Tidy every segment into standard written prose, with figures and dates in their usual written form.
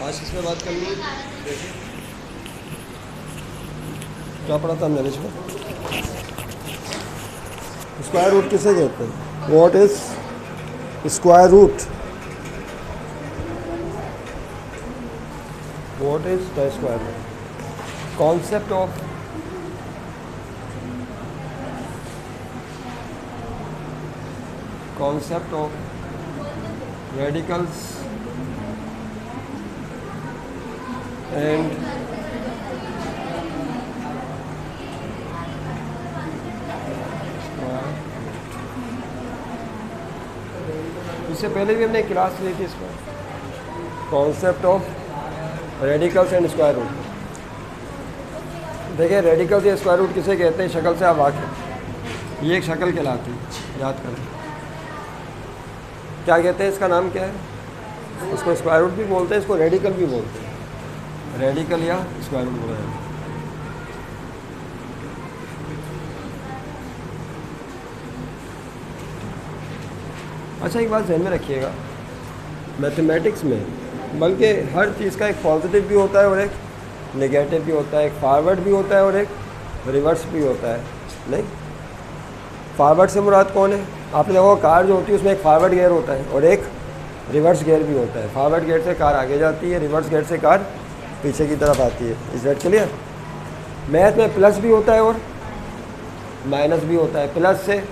आज किसमें बात करनी है? देखिए क्या पढ़ा था हमने इसमें? स्क्वायर रूट किसे कहते हैं? What is square root? What is the square root? Concept of radicals and इससे पहले भी हमने क्लास ली थी इसमें, concept of radicals and square root. देखिए रेडिकल्स या स्क्वायर रूट किसे कहते हैं, शक्ल से आप वाकिफ, ये एक शक्ल कहलाती है, याद करें। क्या कहते हैं, इसका नाम क्या है? उसको स्क्वायर रूट भी बोलते हैं, इसको रेडिकल भी बोलते हैं, रेडिकल या स्क्वायर रूट बोला जाता है। अच्छा एक बात ध्यान में रखिएगा, मैथमेटिक्स में बल्कि हर चीज़ का एक पॉजिटिव भी होता है और एक नेगेटिव भी होता है, एक फॉरवर्ड भी होता है और एक रिवर्स भी होता है। नहीं, फॉरवर्ड से मुराद कौन है? आपने देखो कार जो होती है उसमें एक फॉरवर्ड गियर होता है और एक रिवर्स गियर भी होता है। फॉरवर्ड गियर से कार आगे जाती है, रिवर्स गियर से कार पीछे की तरफ आती है। इस रेट क्लियर? मैथ में प्लस भी होता है और माइनस भी होता है। प्लस से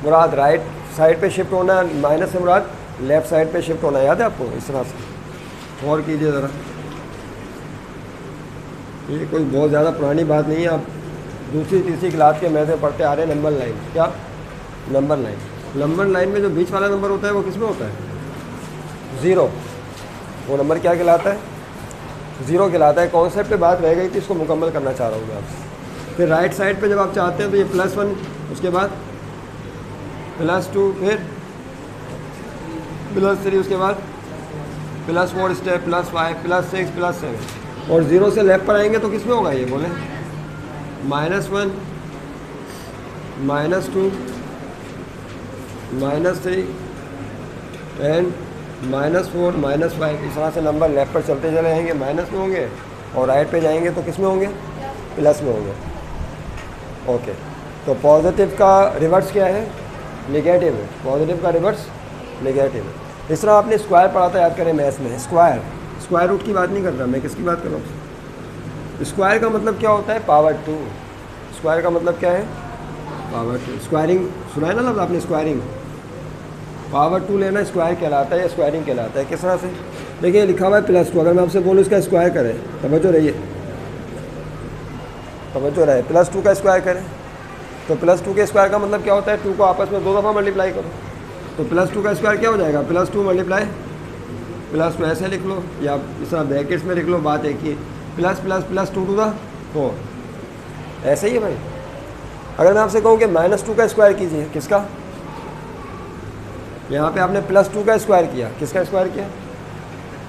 मुराद राइट साइड पे शिफ्ट होना है, माइनस से मुराद लेफ़्ट साइड पे शिफ्ट होना है। याद है आपको? इस तरह से और कीजिए ज़रा, ये कोई बहुत ज़्यादा पुरानी बात नहीं है, आप दूसरी तीसरी क्लास के मैथ में पढ़ते आ रहे हैं। नंबर लाइन, क्या नंबर लाइन? नंबर लाइन में जो बीच वाला नंबर होता है वो किस में होता है? ज़ीरो। वो नंबर क्या कहलाता है? ज़ीरो कहलाता है। कॉन्सेप्ट पे बात रह गई थी, इसको मुकम्मल करना चाह रहा हूँ मैं आपसे। फिर राइट साइड पे जब आप चाहते हैं तो ये +1, उसके बाद +2, फिर +3, उसके बाद +4 स्टेप, +5, +6, +7 और ज़ीरो से लेफ्ट पर आएंगे तो किस में होगा ये बोले? -1, -2, -3 एंड -4, -5। इस तरह से नंबर लेफ्ट पर चलते चले जाएंगे, माइनस में होंगे और राइट पे जाएंगे तो किस में होंगे? प्लस में होंगे। ओके, तो पॉजिटिव का रिवर्स क्या है? नेगेटिव है। पॉजिटिव का रिवर्स नेगेटिव है। इस तरह आपने स्क्वायर पढ़ा था, याद करें मैथ्स में। स्क्वायर रूट की बात नहीं कर रहा मैं, किसकी बात कर रहा हूँ? स्क्वायर का मतलब क्या होता है? पावर 2। स्क्वायर का मतलब क्या है? पावर 2। स्क्वायरिंग सुना है ना लफ्ज़ आपने? स्क्वायरिंग, पावर 2 लेना स्क्वायर कहलाता है या स्क्वायरिंग कहलाता है। किस तरह से? देखिए लिखा हुआ है +2, अगर मैं आपसे बोलूँ इसका स्क्वायर करें, तवज्जो रहिए, तवज्जो रहे, +2 का स्क्वायर करें तो +2 के स्क्वायर का मतलब क्या होता है? 2 को आपस में 2 दफ़ा मल्टीप्लाई करो तो +2 का स्क्वायर क्या हो जाएगा? +2 मल्टीप्लाई +2। ऐसे लिख लो या इस तरह ब्रैकेट्स में लिख लो, बात एक ही। +++2 टू द 4, ऐसे ही है भाई। अगर मैं आपसे कहूँ कि -2 का स्क्वायर कीजिए, किसका? यहाँ पे आपने +2 का स्क्वायर किया, किसका स्क्वायर किया?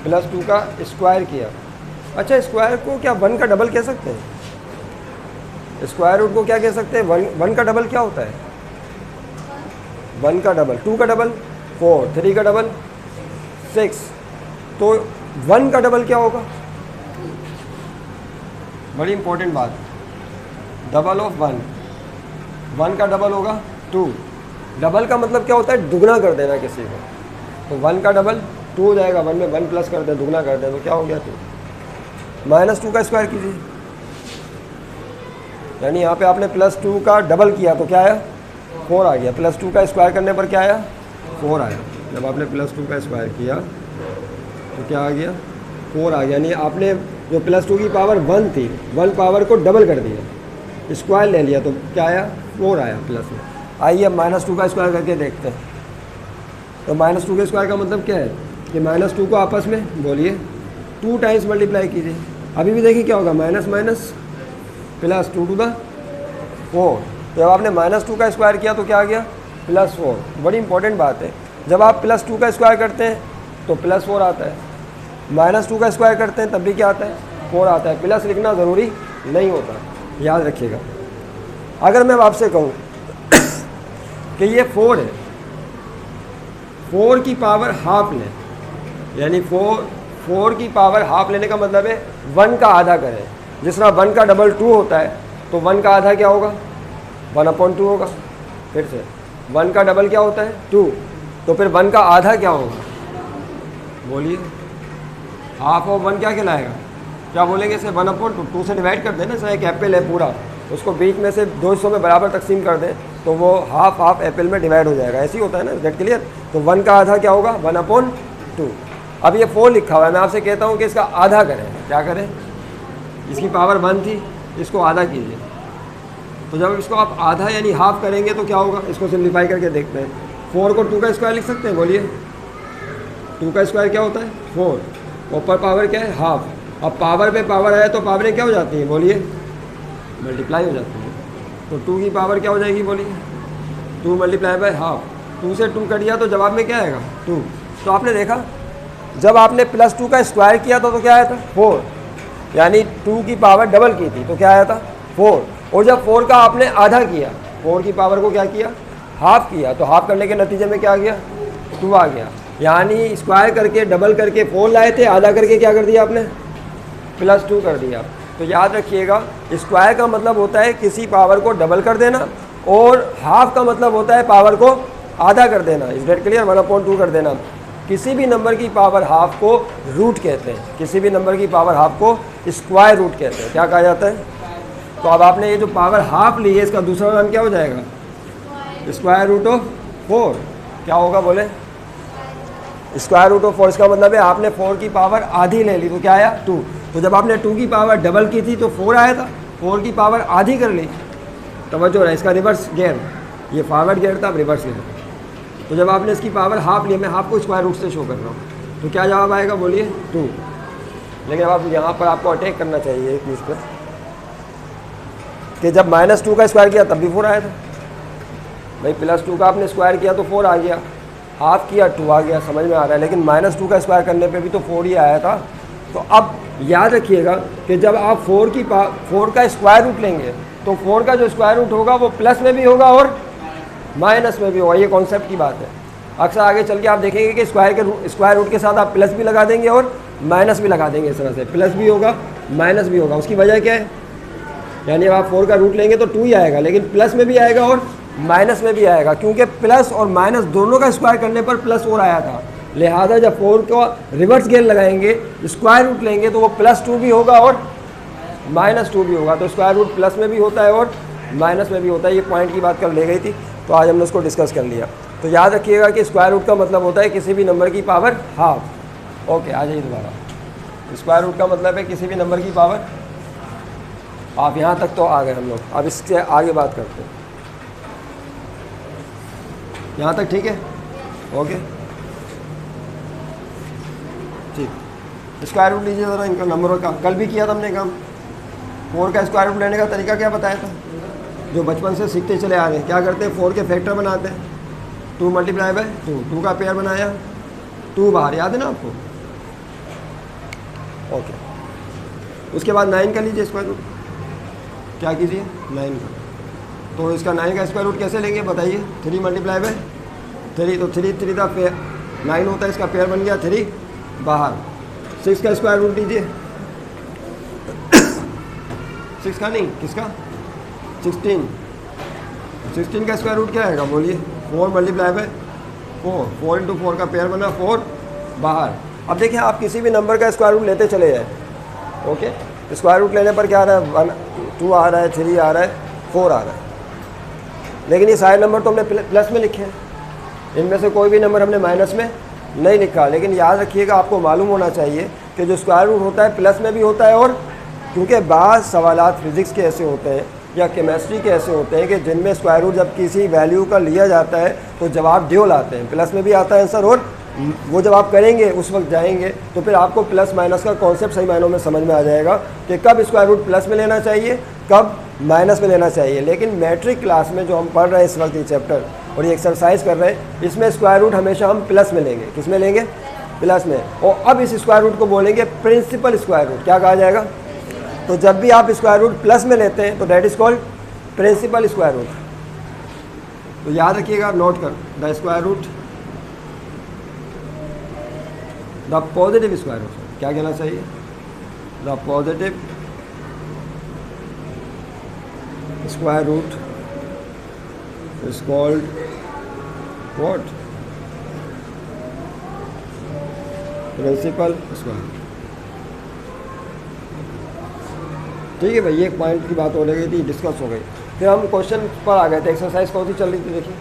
+2 का स्क्वायर किया। अच्छा, स्क्वायर को क्या 1 का डबल कह सकते हैं? स्क्वायर रूट को क्या कह सकते हैं? 1 का डबल क्या होता है? 1 का डबल 2 का डबल 4, 3 का डबल 6, तो 1 का डबल क्या होगा? बड़ी इंपॉर्टेंट बात, डबल ऑफ 1 का डबल होगा 2। डबल का मतलब क्या होता है? दुगना कर देना किसी को। तो 1 का डबल 2 हो जाएगा, 1 में 1 प्लस कर दें, दुगना कर दें तो क्या हो गया? 2। -2 का स्क्वायर कीजिए, यानी यहाँ पे आपने +2 का डबल किया तो क्या आया? 4 आ गया। +2 का स्क्वायर करने पर क्या आया? 4 आया। जब आपने +2 का स्क्वायर किया तो क्या आ गया? 4 आ गया। यानी आपने जो +2 की पावर 1 थी, 1 पावर को डबल कर दिया, स्क्वायर ले लिया तो क्या आया? 4 आया प्लस में। आइए अब -2 का स्क्वायर करके देखते हैं। तो -2 के स्क्वायर का मतलब क्या है? कि -2 को आपस में बोलिए 2 टाइम्स मल्टीप्लाई कीजिए। अभी भी देखिए क्या होगा? Minus minus +2 to the 4। जब आपने -2 का स्क्वायर किया तो क्या आ गया? +4। बड़ी इंपॉर्टेंट बात है, जब आप +2 का स्क्वायर करते हैं तो +4 आता है, -2 का स्क्वायर करते हैं तब भी क्या आता है? 4 आता है। प्लस लिखना ज़रूरी नहीं होता, याद रखिएगा। अगर मैं आपसे कहूँ कि ये 4 है, 4 की पावर हाफ लें, यानी 4 4 की पावर हाफ लेने का मतलब है 1 का आधा करें। जिस तरह 1 का डबल 2 होता है, तो 1 का आधा क्या होगा? 1/2 होगा। फिर से 1 का डबल क्या होता है? 2। तो फिर 1 का आधा क्या होगा? बोलिए। हाफ ऑफ 1 क्या कहलाएगा? क्या बोलेंगे? इसे 1/2 2 से डिवाइड कर दें ना। जैसे एक एप्पल है पूरा, उसको बीच में से 2 हिस्सों में बराबर तकसीम कर दें तो वो हाफ हाफ एप्पल में डिवाइड हो जाएगा। ऐसे ही होता है ना, गेट क्लियर? तो 1 का आधा क्या होगा? 1/2। अब ये 4 लिखा हुआ है, मैं आपसे कहता हूँ कि इसका आधा करें। क्या करें? इसकी पावर 1 थी, इसको आधा कीजिए। तो जब इसको आप आधा यानी हाफ करेंगे तो क्या होगा? इसको सिम्प्लीफाई करके देखते हैं। 4 को 2 का स्क्वायर लिख सकते हैं? बोलिए। 2 का स्क्वायर क्या होता है? 4। ऊपर पावर क्या है? हाफ। अब पावर पे पावर आया तो पावरें क्या हो जाती हैं? बोलिए। मल्टीप्लाई हो जाती है। तो 2 की पावर क्या हो जाएगी? बोलिए। 2 मल्टीप्लाई बाय हाफ। 2 से 2 कट गया तो जवाब में क्या आएगा? 2। तो आपने देखा जब आपने +2 का स्क्वायर किया था तो क्या आया था? 4। यानी 2 की पावर डबल की थी तो क्या आया था? 4। और जब 4 का आपने आधा किया, 4 की पावर को क्या किया? हाफ किया। तो हाफ करने के नतीजे में क्या आ गया? 2 आ गया। यानी स्क्वायर करके डबल करके 4 लाए थे, आधा करके क्या कर दिया आपने? +2 कर दिया। तो याद रखिएगा, स्क्वायर का मतलब होता है किसी पावर को डबल कर देना, और हाफ का मतलब होता है पावर को आधा कर देना। इस डेट क्लियर? 1/2 कर देना। किसी भी नंबर की पावर हाफ को रूट कहते हैं। किसी भी नंबर की पावर हाफ को स्क्वायर रूट कहते हैं। क्या कहा जाता है? तो अब आपने ये जो पावर हाफ ली है, इसका दूसरा नाम क्या हो जाएगा? Square root of 4। क्या होगा? बोले। Square root of 4। इसका मतलब है आपने 4 की पावर आधी ले ली तो क्या आया? 2। तो जब आपने 2 की पावर डबल की थी तो 4 आया था। 4 की पावर आधी कर ली। तवज्जो है, इसका रिवर्स गेयर, ये फॉरवर्ड गेयर था, अब रिवर्स गेयर। तो जब आपने इसकी पावर हाफ ली, मैं हाफ को स्क्वायर रूट से शो कर रहा हूँ, तो क्या जवाब आएगा? बोलिए। 2। लेकिन अब यहाँ पर आपको अटैक करना चाहिए एक चीज़ पर, कि जब -2 का स्क्वायर किया तब भी 4 आया था। भाई +2 का आपने स्क्वायर किया तो 4 आ गया, हाफ किया 2 आ गया, समझ में आ रहा है। लेकिन -2 का स्क्वायर करने पे भी तो 4 ही आया था। तो अब याद रखिएगा कि जब आप 4 का स्क्वायर रूट लेंगे तो 4 का जो स्क्वायर रूट होगा वो प्लस में भी होगा और माइनस में भी होगा। ये कॉन्सेप्ट की बात है। अक्सर आगे चल के आप देखेंगे कि स्क्वायर रूट के साथ आप प्लस भी लगा देंगे और माइनस भी लगा देंगे। इस तरह से प्लस भी होगा, माइनस भी होगा। उसकी वजह क्या है? यानी अब आप 4 का रूट लेंगे तो 2 ही आएगा, लेकिन प्लस में भी आएगा और माइनस में भी आएगा, क्योंकि प्लस और माइनस दोनों का स्क्वायर करने पर प्लस और आया था। लिहाजा जब 4 को रिवर्स गेयर लगाएंगे, स्क्वायर रूट लेंगे, तो वो +2 भी होगा और -2 भी होगा। तो स्क्वायर रूट प्लस में भी होता है और माइनस में भी होता है। ये पॉइंट की बात कल ले गई थी, तो आज हमने उसको डिस्कस कर लिया। तो याद रखिएगा कि स्क्वायर रूट का मतलब होता है किसी भी नंबर की पावर हाफ। ओके, आ जाइए दोबारा। स्क्वायर रूट का मतलब है किसी भी नंबर की पावर। आप यहाँ तक तो आ गए हम लोग, अब इससे आगे बात करते हैं। यहाँ तक ठीक है? ओके, ठीक। स्क्वायर रूट लीजिए ज़रा इनका नंबरों का। कल भी किया था हमने काम। 4 का स्क्वायर रूट लेने का तरीका क्या बताया था, जो बचपन से सीखते चले आ रहे हैं। क्या करते हैं? 4 के फैक्टर बनाते हैं। 2 मल्टीप्लाई बाय 2, 2 का पेयर बनाया, 2 बाहर, याद है ना आपको? ओके, उसके बाद 9 का लीजिए स्क्वायर रूट। क्या कीजिए? 9 का। तो इसका 9 का स्क्वायर रूट कैसे लेंगे बताइए? 3 मल्टीप्लाई बाय 3, तो 3 का पेयर 9 होता है, इसका पेयर बन गया 3 बाहर। 6 का स्क्वायर रूट लीजिए। 6 का नहीं, किसका? 16 का स्क्वायर रूट क्या आएगा? बोलिए। 4 मल्टीप्लाई बाय 4, 4 × 4 का पेयर बना, 4 बाहर। अब देखिए, आप किसी भी नंबर का स्क्वायर रूट लेते चले जाए। ओके, स्क्वायर रूट लेने पर क्या आ रहा है? 1, 2 आ रहा है, 3 आ रहा है, 4 आ रहा है। लेकिन ये सारे नंबर तो हमने प्लस में लिखे हैं, इनमें से कोई भी नंबर हमने माइनस में नहीं लिखा। लेकिन याद रखिएगा, आपको मालूम होना चाहिए कि जो स्क्वायर रूट होता है प्लस में भी होता है, और क्योंकि बाज़ सवालात फिज़िक्स के ऐसे होते हैं या केमिस्ट्री के ऐसे होते हैं कि जिनमें स्क्वायर रूट जब किसी वैल्यू का लिया जाता है तो जवाब ड्यूल आते हैं, प्लस में भी आता है आंसर, और वो जब आप करेंगे उस वक्त जाएंगे तो फिर आपको प्लस माइनस का कॉन्सेप्ट सही मायनों में समझ में आ जाएगा कि कब स्क्वायर रूट प्लस में लेना चाहिए, कब माइनस में लेना चाहिए। लेकिन मैट्रिक क्लास में जो हम पढ़ रहे हैं इस वक्त ये चैप्टर और ये एक्सरसाइज कर रहे हैं, इसमें स्क्वायर रूट हमेशा हम प्लस में लेंगे। किस में लेंगे? प्लस में। और अब इस स्क्वायर रूट को बोलेंगे प्रिंसिपल स्क्वायर रूट। क्या कहा जाएगा? तो जब भी आप स्क्वायर रूट प्लस में लेते हैं तो that is called principal square root. तो याद रखिएगा, नोट कर, the square root, the positive square root. क्या कहना चाहिए? The positive square root is called what? Principal square. ठीक है भाई, एक पॉइंट की बात हो रही थी, डिस्कस हो गई। फिर हम क्वेश्चन पर आ गए थे। एक्सरसाइज कौन सी चल रही थी? देखिए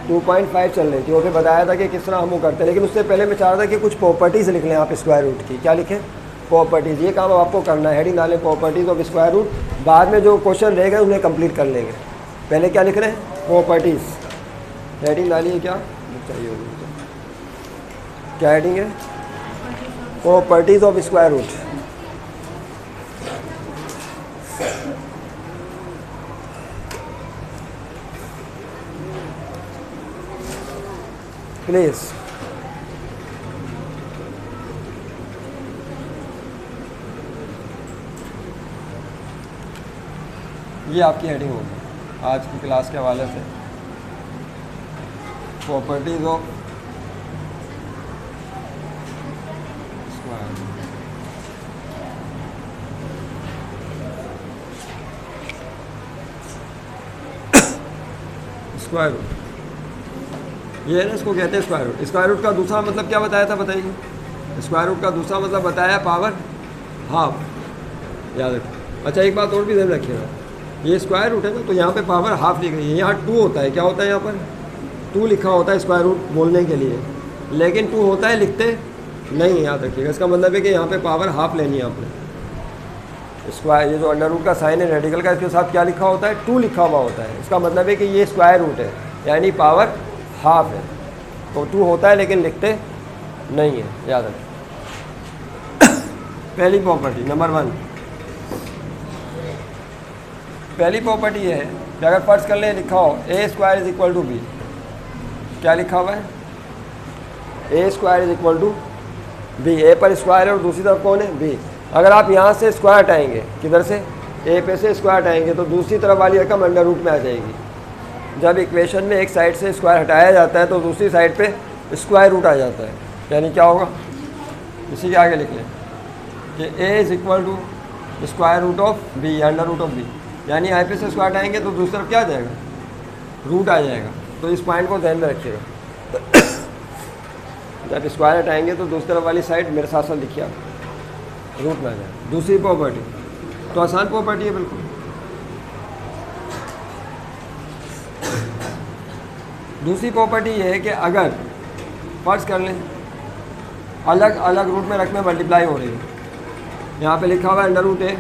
2.5 चल रही थी। वो भी बताया था कि किस तरह हम वो करते हैं, लेकिन उससे पहले मैं चाह रहा था कि कुछ प्रॉपर्टीज़ लिख लें आप स्क्वायर रूट की। क्या लिखें? प्रॉपर्टीज़। ये काम आपको करना है, हेडिंग डालें प्रॉपर्टीज़ ऑफ स्क्वायर रूट। बाद में जो क्वेश्चन रहेगा उन्हें कंप्लीट कर लेंगे। पहले क्या लिख रहे हैं? प्रॉपर्टीज़। हेडिंग डालिए, क्या चाहिए होगी? क्या हेडिंग है? Properties of square root. Please ये आपकी हेडिंग होगी आज की क्लास के हवाले से। Properties of square. Square root ये है ना, इसको कहते हैं स्क्वायर रूट। स्क्वायर रूट का दूसरा मतलब क्या बताया था, बताइए? स्क्वायर रूट का दूसरा मतलब बताया पावर हाफ। याद रखो। अच्छा, एक बात और भी ध्यान रखिएगा, ये स्क्वायर रूट है ना, तो यहाँ पे पावर हाफ लिख रही है। यहाँ 2 होता है। क्या होता है? यहाँ पर 2 लिखा होता है स्क्वायर रूट बोलने के लिए, लेकिन 2 होता है, लिखते नहीं। याद रखिएगा, इसका मतलब है कि यहाँ पे पावर हाफ लेनी है आपने। स्क्वायर, ये जो अंडर रूट का साइन है रेडिकल का, इसके साथ क्या लिखा होता है? 2 लिखा हुआ होता है। इसका मतलब है कि ये स्क्वायर रूट है, यानी पावर हाफ है। तो 2 होता है लेकिन लिखते नहीं है, याद रखें। पहली प्रॉपर्टी नंबर 1, पहली प्रॉपर्टी ये है कि अगर फर्ज कर ले लिखा हो A square is equal to B. क्या लिखा हुआ है? A square is equal to B. A पर स्क्वायर है और दूसरी तरफ कौन है? बी। अगर आप यहाँ से स्क्वायर हटाएंगे, किधर से? ए पे से स्क्वायर हटाएंगे, तो दूसरी तरफ वाली रकम अंडर रूट में आ जाएगी। जब इक्वेशन में एक साइड से स्क्वायर हटाया जाता है तो दूसरी साइड पे स्क्वायर रूट आ जाता है। यानी क्या होगा? इसी के आगे लिख लें कि A is equal to square root of B, under root of B. यानी यहाँ पे से स्क्वायर हटाएंगे तो दूसरी तरफ क्या आ जाएगा? रूट आ जाएगा। तो इस पॉइंट को ध्यान में रखिएगा। जब स्क्वायर हटाएंगे तो दूसरी तरफ वाली साइड मेरे साथ साथ लिखिए आप, रूट में आ जाएगा। दूसरी प्रॉपर्टी तो आसान प्रॉपर्टी है बिल्कुल। दूसरी प्रॉपर्टी ये है कि अगर फर्ज कर लें अलग अलग रूट में रकमें मल्टीप्लाई हो रही है, यहाँ पे लिखा हुआ है under root A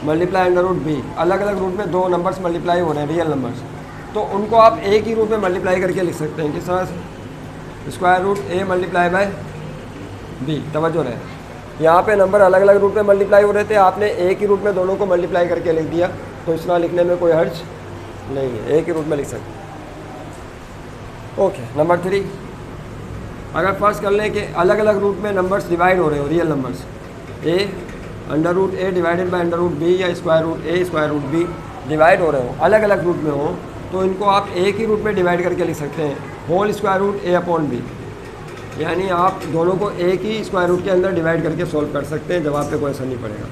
multiply under root B, अलग अलग रूट में 2 नंबर्स मल्टीप्लाई हो रहे हैं, रियल नंबर्स, तो उनको आप एक ही रूट में मल्टीप्लाई करके लिख सकते हैं। किस तरह से? Square root A multiply by B. तवज्जो रहे, यहाँ पे नंबर अलग अलग रूट में मल्टीप्लाई हो रहे थे, आपने एक ही रूट में दोनों को मल्टीप्लाई करके लिख दिया, तो इस तरह लिखने में कोई हर्ज नहीं है, एक ही रूट में लिख सकते हैं। ओके, नंबर 3, अगर फर्स्ट कर लें कि अलग अलग रूट में नंबर्स डिवाइड हो रहे हो, real numbers, A under root A divided by under root B या square root A square root B divide हो रहे हो, अलग अलग रूट में हो, तो इनको आप एक ही रूट में डिवाइड करके लिख सकते हैं, होल स्क्वायर रूट ए अपॉन बी। यानी आप दोनों को एक ही स्क्वायर रूट के अंदर डिवाइड करके सॉल्व कर सकते हैं, जवाब पे कोई असर नहीं पड़ेगा।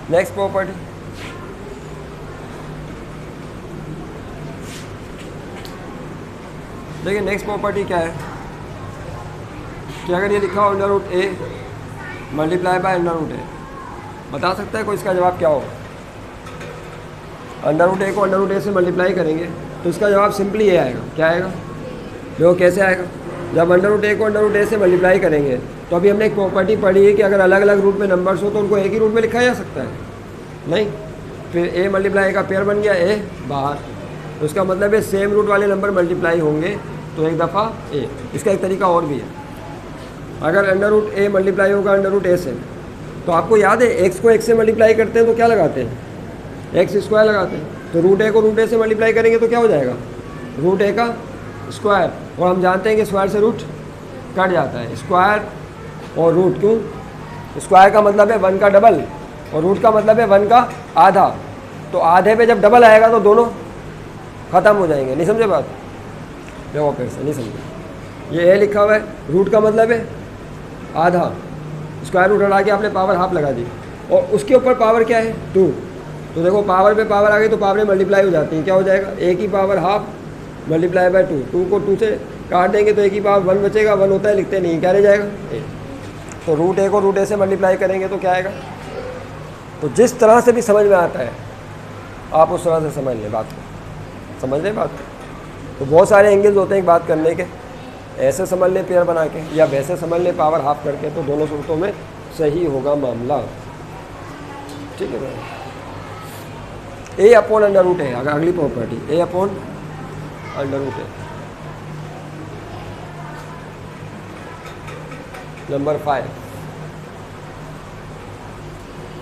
नेक्स्ट प्रॉपर्टी, देखिए नेक्स्ट प्रॉपर्टी क्या है कि अगर ये लिखा हो under root A multiply by under root A, बता सकता है कोई इसका जवाब क्या होगा? अंडर रूट ए को अंडर रूट ए से मल्टीप्लाई करेंगे तो इसका जवाब सिंपली ये आएगा। क्या आएगा? देखो कैसे आएगा। जब अंडर रूट ए को अंडर रूट ए से मल्टीप्लाई करेंगे तो अभी हमने एक प्रॉपर्टी पढ़ी है कि अगर अलग अलग रूट में नंबर्स हो तो उनको एक ही रूट में लिखा जा सकता है, नहीं? फिर ए मल्टीप्लाई का पेयर बन गया, ए बाहर, तो इसका मतलब है सेम रूट वाले नंबर मल्टीप्लाई होंगे तो एक दफ़ा ए। इसका एक तरीका और भी है, अगर अंडर रूट ए मल्टीप्लाई होगा अंडर रूट ए से, तो आपको याद है एक्स को एक्स से मल्टीप्लाई करते हैं तो क्या लगाते हैं? एक्स स्क्वायर लगाते हैं। तो रूट ए को रूट ए से मल्टीप्लाई करेंगे तो क्या हो जाएगा? रूट ए का स्क्वायर, और हम जानते हैं कि स्क्वायर से रूट कट जाता है। स्क्वायर और रूट, क्यों? स्क्वायर का मतलब है 1 का डबल और रूट का मतलब है 1 का आधा, तो आधे पे जब डबल आएगा तो दोनों ख़त्म हो जाएंगे। नहीं समझे बात? देखो फिर से नहीं समझे, ये ए लिखा हुआ है, रूट का मतलब है आधा, स्क्वायर रूट हटा के आपने पावर हाफ लगा दी और उसके ऊपर पावर क्या है 2, तो देखो पावर पे पावर आ गई तो पावर मल्टीप्लाई हो जाती है, क्या हो जाएगा ए की पावर हाफ मल्टीप्लाई बाय 2, 2 को 2 से काट देंगे तो ए की पावर 1 बचेगा, 1 होता है लिखते नहीं, क्या रह जाएगा ए। तो रूट ए को रूट ए से मल्टीप्लाई करेंगे तो क्या आएगा। तो जिस तरह से भी समझ में आता है आप उस तरह से समझ लें बात को, समझ लें बात को। तो बहुत सारे एंगल्स होते हैं एक बात करने के, ऐसे समझ लें पेयर बना के या वैसे समझ लें पावर हाफ करके, तो दोनों सूरतों में सही होगा मामला। ठीक है भाई, ए अपॉन अंडर रूट है अगर अगली प्रॉपर्टी, ए अपॉन अंडर रूट है। नंबर 5,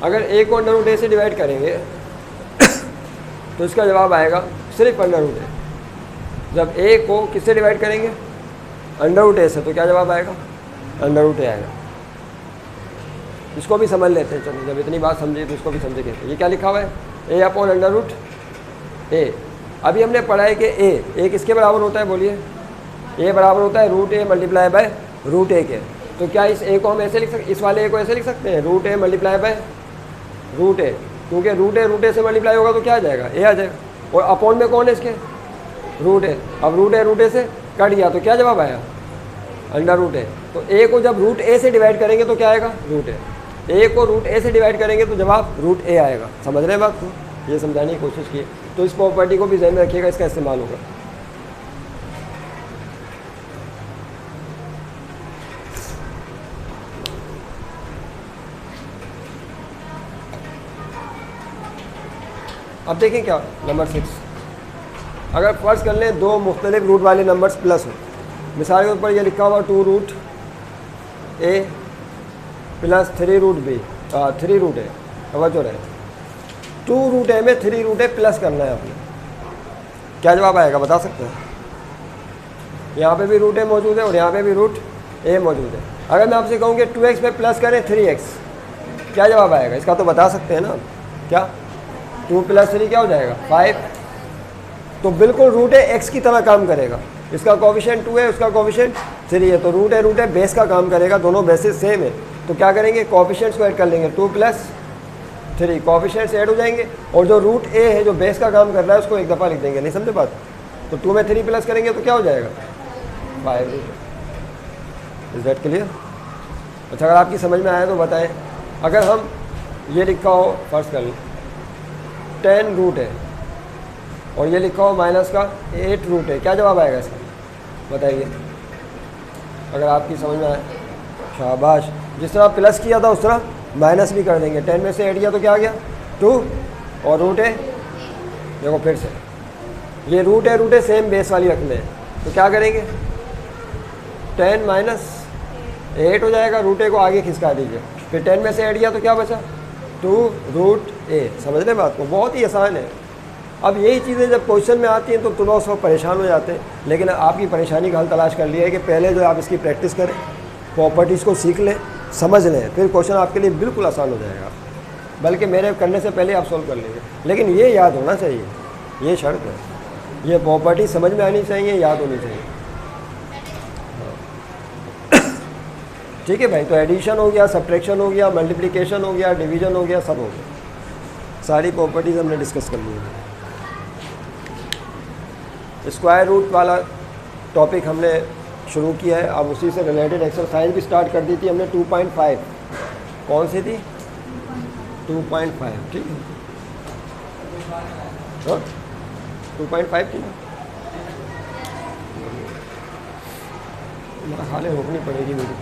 अगर ए को अंडर रूट ए से डिवाइड करेंगे तो इसका जवाब आएगा सिर्फ अंडर रूट ए। जब ए को किससे डिवाइड करेंगे अंडर रूट ए से, तो क्या जवाब आएगा अंडर रूट ए आएगा। इसको भी समझ लेते हैं, चलो जब इतनी बात समझिए तो इसको भी समझे कैसे। ये क्या लिखा हुआ है ए अपॉन अंडर रूट ए। अभी हमने पढ़ा है कि ए किसके बराबर होता है, बोलिए ए बराबर होता है root A multiply by root A के। तो क्या इस ए को हम ऐसे लिख सकते, इस वाले ए को ऐसे लिख सकते हैं root A multiply by root A, क्योंकि रूट ए से मल्टीप्लाई होगा तो क्या आ जाएगा ए आ जाएगा, और अपॉन में कौन है इसके रूट ए। अब रूट ए से कट गया तो क्या जवाब आया अंडर रूट ए। तो ए को जब रूट ए से डिवाइड करेंगे तो क्या आएगा रूट ए को रूट ए से डिवाइड करेंगे तो जवाब रूट ए आएगा। समझ रहे हैं बात को, ये समझाने की कोशिश की। तो इस प्रॉपर्टी को भी ध्यान में रखिएगा, इसका इस्तेमाल होगा। अब देखें क्या नंबर 6, अगर फर्ज कर लें दो मुख्तलिफ रूट वाले नंबर्स प्लस हो, मिसाल के ऊपर ये लिखा हुआ 2 रूट ए प्लस 3 रूट बी, 3 रूट ए, समझ रहे 2 रूट ए में 3 रूट ए प्लस करना है आपने, क्या जवाब आएगा बता सकते हैं। यहाँ पे भी रूट ए मौजूद है और यहाँ पे भी रूट ए मौजूद है। अगर मैं आपसे कहूँ कि 2x पे प्लस करें 3x, क्या जवाब आएगा इसका तो बता सकते हैं ना। क्या 2 + 3 क्या हो जाएगा 5, तो बिल्कुल रूट ए एक्स की तरह काम करेगा। इसका कोएफिशिएंट 2 है, उसका कोएफिशिएंट 3 है, तो रूट ए बेस का काम करेगा, दोनों बेसिस सेम है। तो क्या करेंगे कोएफिशिएंट्स को ऐड कर लेंगे, 2 + 3 कोएफिशिएंट्स ऐड हो जाएंगे, और जो रूट ए है जो बेस का काम कर रहा है उसको एक दफ़ा लिख देंगे। नहीं समझे बात? तो 2 में 3 प्लस करेंगे तो क्या हो जाएगा 5। Is that clear? अच्छा, अगर आपकी समझ में आया तो बताएं। अगर हम ये लिखा हो फर्स्ट कर लें 10 रूट है और ये लिखा हो माइनस का 8 रूट है, क्या जवाब आएगा इसका बताइए, अगर आपकी समझ में आए। शाबाश, जिस तरह प्लस किया था उस तरह माइनस भी कर देंगे। 10 में से 8 किया तो क्या आ गया 2, और रूट है देखो फिर से ये रूट है सेम बेस वाली रखने हैं, तो क्या करेंगे 10 - 8 हो जाएगा, रूट ए को आगे खिसका दीजिए, फिर 10 में से 8 किया तो क्या बचा 2 रूट ए। समझ रहे बात को, बहुत ही आसान है। अब यही चीज़ें जब क्वेश्चन में आती हैं तो थोड़ा सा परेशान हो जाते हैं, लेकिन आपकी परेशानी का हल तलाश कर लिया है कि पहले जो आप इसकी प्रैक्टिस करें, प्रॉपर्टीज़ को सीख लें, समझ लें, फिर क्वेश्चन आपके लिए बिल्कुल आसान हो जाएगा, बल्कि मेरे करने से पहले आप सॉल्व कर लेंगे। लेकिन ये याद होना चाहिए, ये शर्त है, ये प्रॉपर्टी समझ में आनी चाहिए, याद होनी चाहिए। ठीक है भाई, तो एडिशन हो गया, सब्ट्रैक्शन हो गया, मल्टीप्लिकेशन हो गया, डिवीजन हो गया, सब हो गया, सारी प्रॉपर्टीज़ हमने डिस्कस कर ली है। स्क्वायर रूट वाला टॉपिक हमने शुरू किया है, अब उसी से रिलेटेड एक्सरसाइज भी स्टार्ट कर दी थी हमने 2.5। कौन सी थी 2.5? ठीक है, 2.5 थी ना, मेरा खाने रोकनी पड़ेगी मुझे।